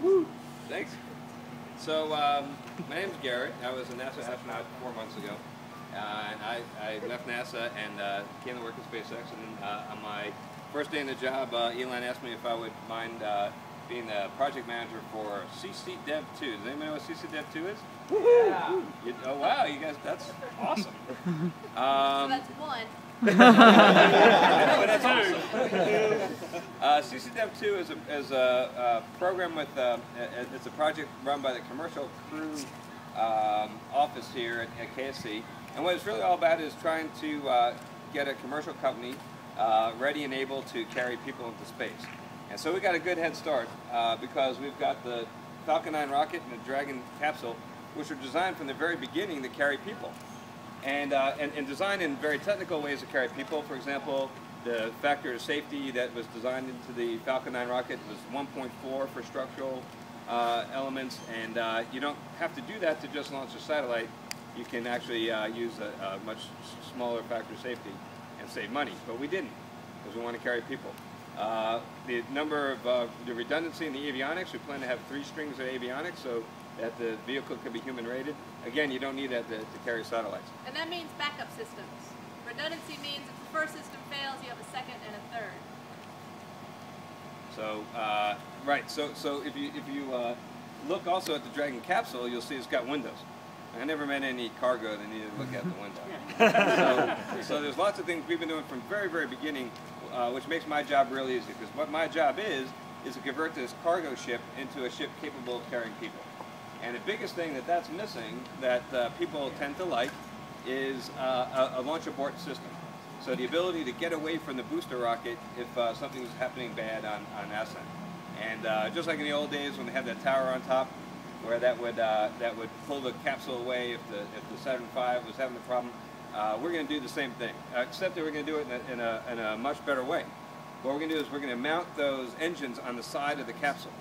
Woo-hoo. Thanks. So, my name's Garrett. I was a NASA astronaut 4 months ago. And I left NASA and came to work at SpaceX. And on my first day in the job, Elon asked me if I would mind being the project manager for CC Dev 2. Does anybody know what CC Dev 2 is? Yeah. Oh wow, you guys, that's awesome. So that's one. I know, but that's awesome. CC Dev 2 is a program with, it's a project run by the Commercial Crew office here at KSC. And what it's really all about is trying to get a commercial company ready and able to carry people into space. And so we got a good head start because we've got the Falcon 9 rocket and the Dragon capsule, which were designed from the very beginning to carry people. And designed in very technical ways to carry people. For example, the factor of safety that was designed into the Falcon 9 rocket was 1.4 for structural elements, and you don't have to do that to just launch a satellite. You can actually use a much smaller factor of safety and save money, but we didn't, because we want to carry people. The number of the redundancy in the avionics, we plan to have 3 strings of avionics so that the vehicle can be human rated. Again, you don't need that to carry satellites. And that means backup systems. Redundancy means if the first system fails, you have a second and a third. So, right, so if you look also at the Dragon capsule, you'll see it's got windows. I never met any cargo that needed to look out the window. So there's lots of things we've been doing from very, very beginning, which makes my job really easy, because what my job is to convert this cargo ship into a ship capable of carrying people. And the biggest thing that's missing that people tend to like is a launch abort system. So the ability to get away from the booster rocket if something's happening bad on ascent. And just like in the old days when they had that tower on top, where that would pull the capsule away if the Saturn V was having a problem, we're going to do the same thing, except that we're going to do it in a much better way. What we're going to do is we're going to mount those engines on the side of the capsule,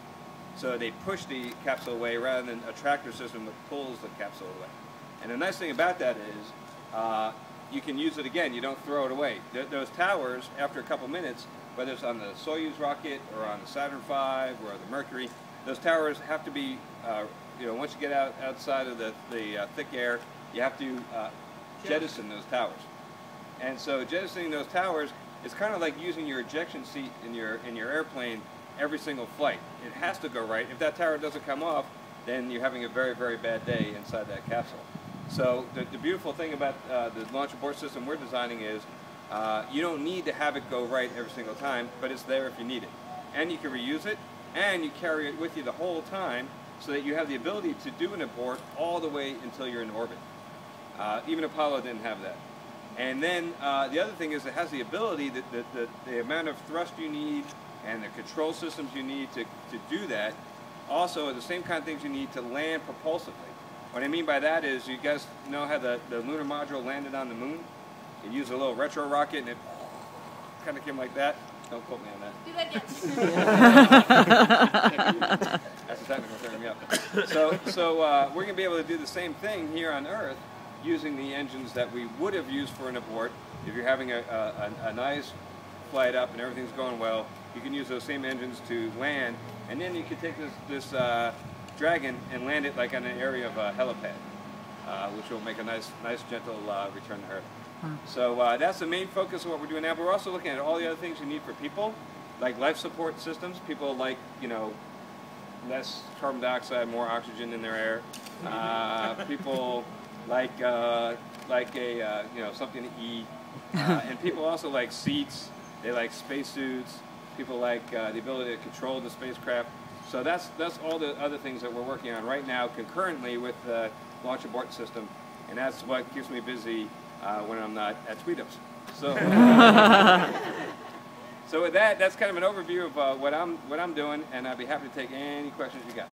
so they push the capsule away rather than a tractor system that pulls the capsule away. And the nice thing about that is you can use it again. You don't throw it away. Those towers, after a couple minutes, whether it's on the Soyuz rocket or on the Saturn V or the Mercury, those towers have to be, once you get outside of the thick air, you have to jettison those towers. And so jettisoning those towers is kind of like using your ejection seat in your airplane every single flight. It has to go right. If that tower doesn't come off, then you're having a very, very bad day inside that capsule. So the beautiful thing about the launch abort system we're designing is you don't need to have it go right every single time, but it's there if you need it. And you can reuse it, and you carry it with you the whole time so that you have the ability to do an abort all the way until you're in orbit. Even Apollo didn't have that. And then the other thing is it has the ability, the amount of thrust you need and the control systems you need to do that, also are the same kind of things you need to land propulsively. What I mean by that is, you guys know how the lunar module landed on the moon? You use a little retro rocket and it kind of came like that. Don't quote me on that. Do that again. That's a technical term, yeah. So we're going to be able to do the same thing here on Earth using the engines that we would have used for an abort. If you're having a nice flight up and everything's going well, you can use those same engines to land, and then you can take this Dragon and land it like on an area of a helipad, which will make a nice gentle return to Earth. So that's the main focus of what we're doing now, but we're also looking at all the other things you need for people, like life support systems. People like, less carbon dioxide, more oxygen in their air. People like something to eat, and people also like seats. They like spacesuits. People like the ability to control the spacecraft. So that's all the other things that we're working on right now concurrently with the launch abort system, and that's what keeps me busy when I'm not at Tweetups. So, so with that, that's kind of an overview of what I'm doing, and I'd be happy to take any questions you got.